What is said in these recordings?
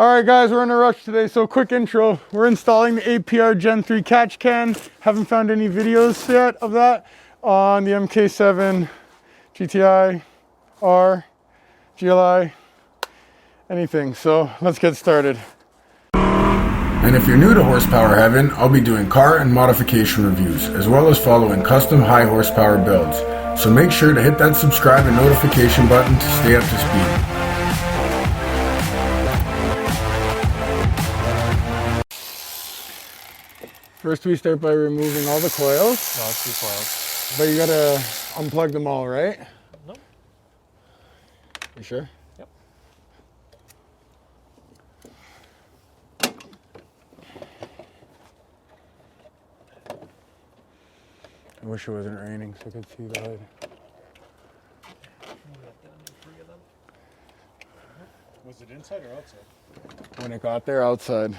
All right, guys, we're in a rush today, so quick intro. We're installing the APR Gen 3 catch can. Haven't found any videos yet of that on the MK7 GTI R, GLI, anything. So let's get started. And if you're new to Horsepower Heaven, I'll be doing car and modification reviews, as well as following custom high horsepower builds. So make sure to hit that subscribe and notification button to stay up to speed. First, we start by removing all the coils. No, it's 2 coils. But you gotta unplug them all, right? Nope. You sure? Yep. I wish it wasn't raining so I could see the hood. Was it inside or outside? When it got there, outside.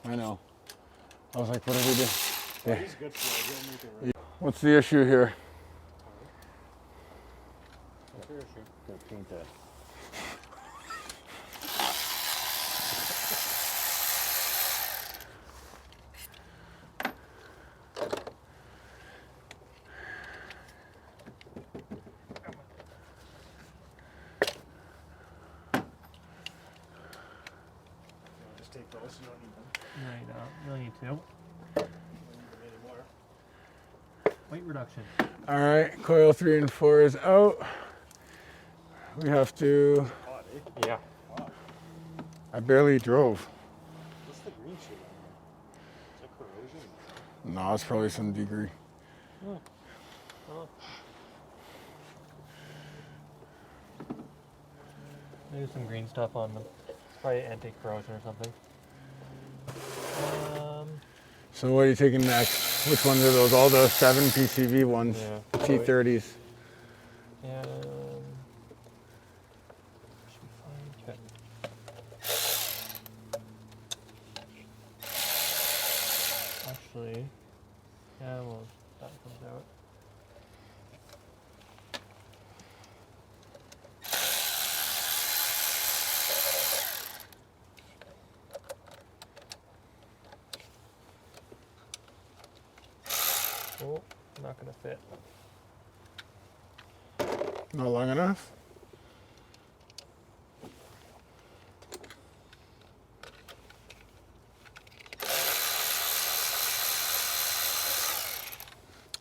I know. I was like, what did we do? Yeah. He's good for it. He'll make it right. What's the issue here? What's your issue? Gotta paint that. Just take those, you don't need them. No, you don't. You only need 2. You don't need them anymore. Weight reduction. All right, coil 3 and 4 is out. We have to, Hot, eh? Yeah. Hot. I barely drove. What's the green shit on there? Is that corrosion? No, it's probably some degree. Oh. Maybe some green stuff on them. It's probably anti-corrosion or something. So what are you taking next? Which ones are those? All the 7 PCV ones, Yeah. T30s. Yeah. Should be fine. Okay. Actually, yeah, well, that comes out. Oh, not gonna fit. Not long enough?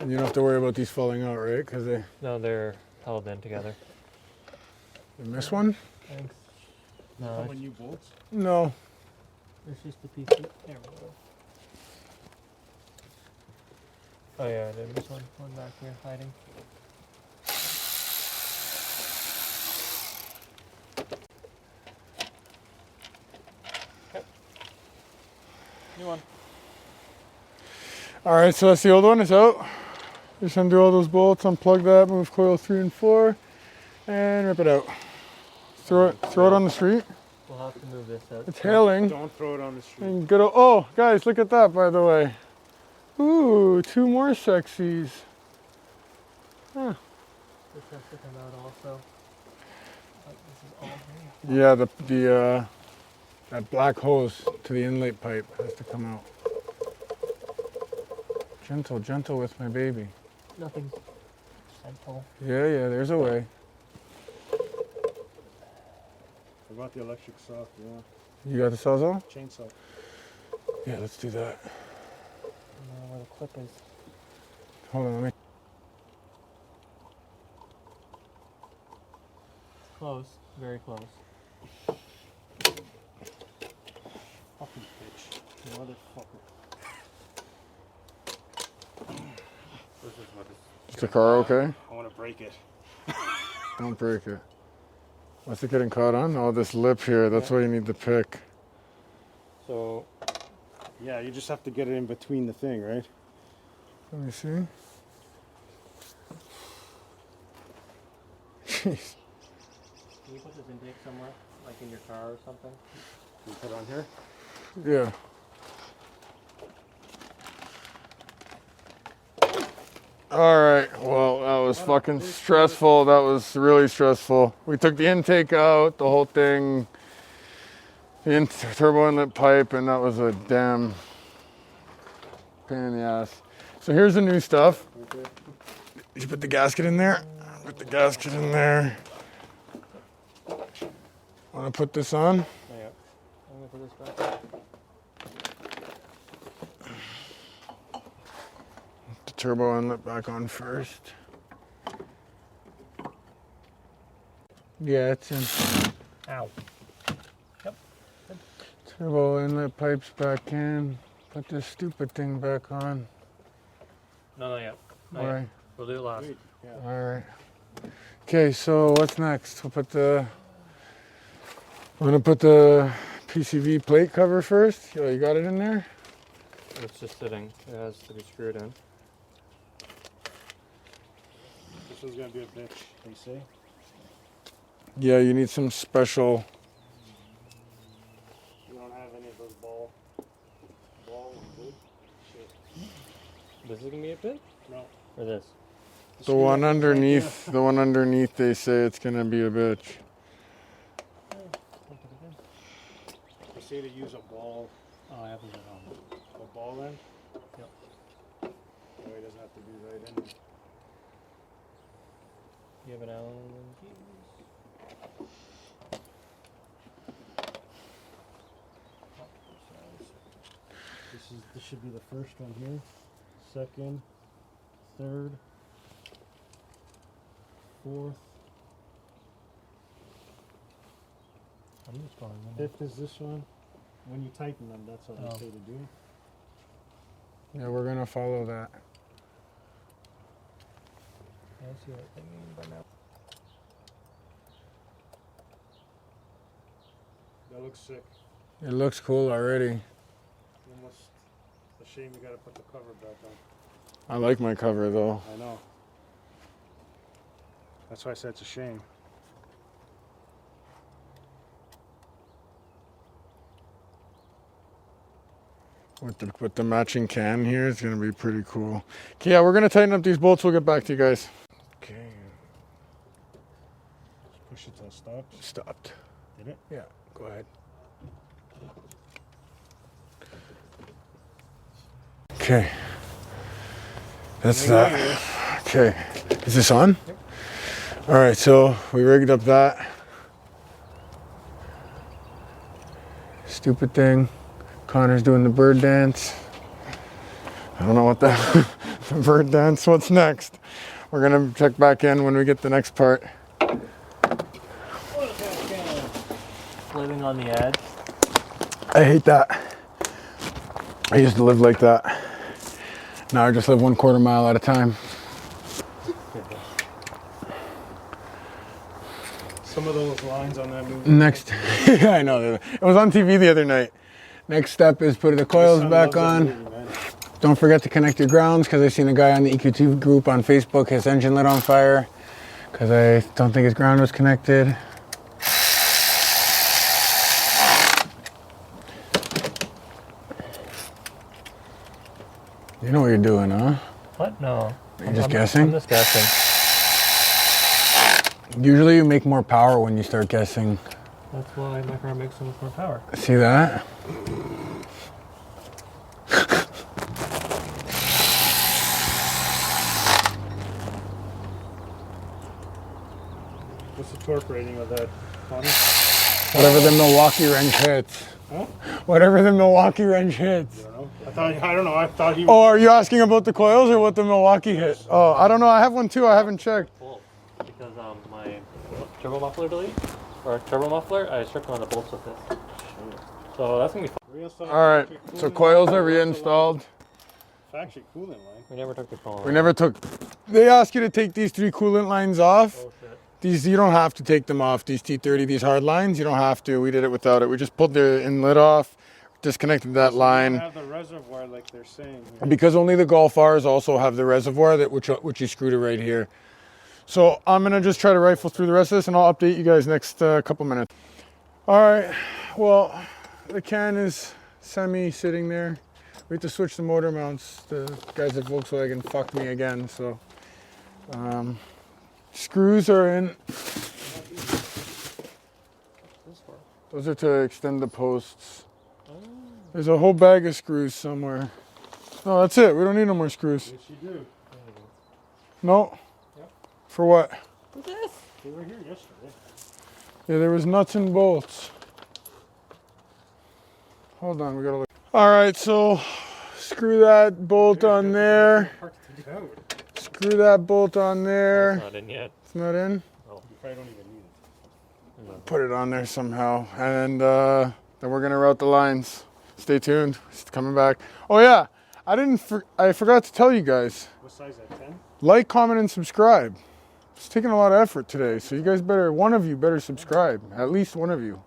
And you don't have to worry about these falling out, right? Because they No, they're held in together. miss one? Thanks. No, Coming new bolts? No. it's just the PC. There we go. Oh yeah, there was one back here hiding. Okay. New one. All right, so that's the old one, it's out. Just undo all those bolts, unplug that, move coil 3 and 4, and rip it out. Throw it on the street. We'll have to move this out. It's hailing. Don't throw it on the street. And good oh, guys, look at that, by the way. Ooh, 2 more sexies. Huh. This has to come out also. Oh, this is all green. Yeah, that black hose to the inlet pipe has to come out. Gentle, gentle with my baby. Nothing gentle. Yeah, there's a way. I got the electric saw if you want. You got the Sawzall? Chainsaw. Yeah, let's do that. I don't know where the clip is. Hold on, let me. Close. Very close. Fucking bitch. Motherfucker. This is what Is the car okay? I want to break it. Don't break it. What's it getting caught on? Oh, this lip here, that's what you need to pick. So, yeah, you just have to get it in between the thing, right? Let me see. Jeez. Can you put this intake somewhere? Like in your car or something? Can you put it on here? Yeah. All right, well, that was fucking stressful. That was really stressful. We took the intake out, the whole thing, the turbo inlet pipe, and that was a damn pain in the ass. So here's the new stuff. You put the gasket in there. Put the gasket in there. Want to put this on? Yeah. I'm gonna put this back. The turbo inlet back on first. Yeah, it's in. Ow. Yep. Turbo inlet pipes back in. Put this stupid thing back on. No, not yet. Not All yet. right. We'll do it last. All right. Okay, so what's next? We're gonna put the PCV plate cover first. Yo, you got it in there? It's just sitting. It has to be screwed in. This one's gonna be a bitch, they say. Yeah, you need some special. You don't have any of those ball and wood shit. This is gonna be a bit? No. Or this? The one underneath, the one underneath, they say it's gonna be a bitch. They say to use a ball. Oh, I have it on. A ball end? Yep. That way it doesn't have to be right in. You have an Allen key? This should be the first one here. Second, third, fourth, I'm just going in. fifth is this one. When you tighten them, that's what they say to do. Yeah, we're gonna follow that. I see what they mean by now. That looks sick. It looks cool already. Almost a shame you gotta put the cover back on. I like my cover though. I know. That's why I said it's a shame. With the matching can here, it's gonna be pretty cool. Okay, yeah, we're gonna tighten up these bolts. We'll get back to you guys. Okay, Just push it till it stops. stopped. Did it? Yeah, go ahead. Okay, that's that. Okay, is this on? All right, so we rigged up that stupid thing. Connor's doing the bird dance. I don't know what the bird dance. What's next? We're gonna check back in when we get the next part. Living on the edge. I hate that. I used to live like that. Now I just live 1/4 mile at a time. Some of those lines on that movie. Next, yeah, I know. It was on TV the other night. Next step is put the coils back on. Don't forget to connect your grounds, because I've seen a guy on the EQ2 group on Facebook, his engine lit on fire because I don't think his ground was connected. You know what you're doing, huh? What? No. You're just guessing? I'm just guessing. Usually you make more power when you start guessing. That's why my car makes so much more power. See that? What's the torque rating of that, Connie? Whatever the Milwaukee wrench hits. Huh? Whatever the Milwaukee wrench hits. I don't know. I thought he. Oh, are you asking about the coils or what the Milwaukee hit? Oh, I don't know. I have one too. I haven't checked. Bolt. Because my turbo muffler delete, or turbo muffler, I stripped one of the bolts with this. So that's gonna be fun. All right. So coils are reinstalled. Factory coolant line. We never took the call. We never took. They ask you to take these 3 coolant lines off. Oh shit. These, you don't have to take them off. These T30, these hard lines, you don't have to. We did it without it. We just pulled the inlet off, disconnected that You line. don't have the reservoir like they're saying. Here. Because only the Golf Rs also have the reservoir, that which you screw to right here. So I'm gonna just try to rifle through the rest of this, and I'll update you guys next couple minutes. All right, well, the can is semi sitting there. We have to switch the motor mounts. The guys at Volkswagen fucked me again, so Screws are in. This for? Those are to extend the posts. There's a whole bag of screws somewhere. No, that's it. We don't need no more screws. Yes, you do. No? Yep. For what? What's this? They were here yesterday. Yeah, there was nuts and bolts. Hold on, we gotta look. All right, so screw that bolt on there. Hard to take out. Screw that bolt on It's there. not in yet. It's not in? You probably don't even need it. Put it on there somehow. And then we're gonna route the lines. Stay tuned. It's coming back. Oh yeah, I forgot to tell you guys. What size is that, 10? Like, comment, and subscribe. It's taking a lot of effort today, so you guys one of you better subscribe. At least one of you.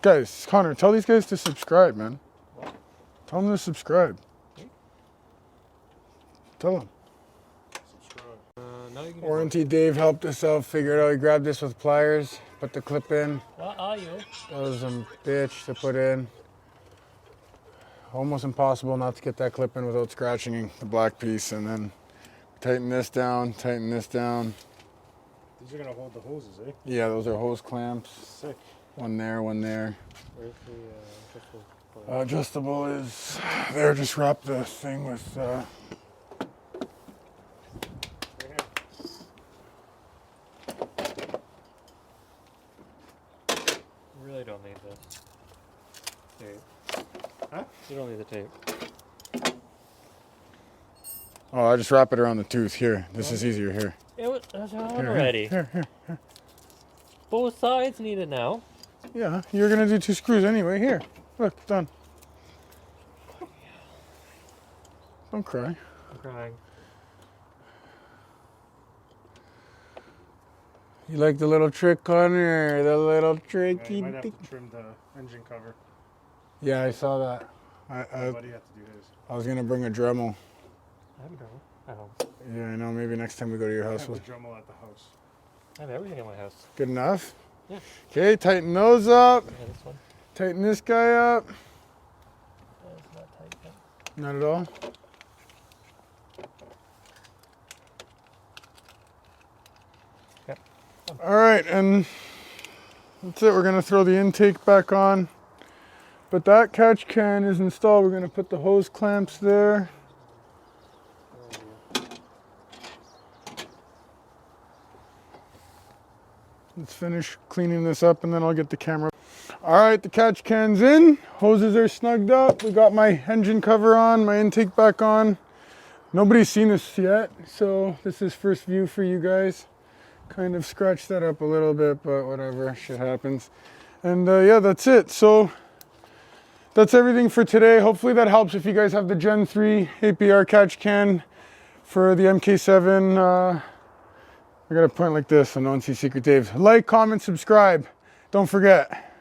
Guys, Connor, tell these guys to subscribe, man. Tell them to subscribe. Tell them. Subscribe. Now you can Warranty Dave helped us out, figured out. He grabbed this with pliers, put the clip in. What are you? That was a bitch to put in. Almost impossible not to get that clip in without scratching the black piece, and then tighten this down, tighten this down. These are going to hold the hoses, eh? Yeah, those are hose clamps. Sick. One there, one there. Where's the Adjustable is there. Just wrap the thing with. Right here. You really don't need this. Tape. Huh? You don't need the tape. Oh, I just wrap it around the tooth here. This is easier here. It was that's on Here, already. Here. Both sides need it now. Yeah, you're gonna do 2 screws anyway. Here, look, done. Don't cry. I'm crying. You like the little trick, Connor? The little Yeah, tricky. you might have to trim the engine cover. Yeah, I saw that. My buddy had to do his. I was gonna bring a Dremel. I have a Dremel at home. Yeah, I know. Maybe next time we go to your I house, have a we'll. Dremel at the house. I have everything in my house. Good enough. Yeah. Okay, tighten those up. Yeah, this one. Tighten this guy up. It's not tight yet. Not at all. Yep. All right, and that's it. We're gonna throw the intake back on. But that catch can is installed. We're gonna put the hose clamps there. Let's finish cleaning this up and then I'll get the camera. All right, the catch can's in. Hoses are snugged up. We got my engine cover on, my intake back on. Nobody's seen this yet, so this is first view for you guys. Kind of scratched that up a little bit, but whatever, shit happens. And yeah, that's it. So that's everything for today. Hopefully that helps if you guys have the Gen 3 APR catch can for the MK7. I got a point like this so no one sees Secret Dave. Like, comment, subscribe. Don't forget.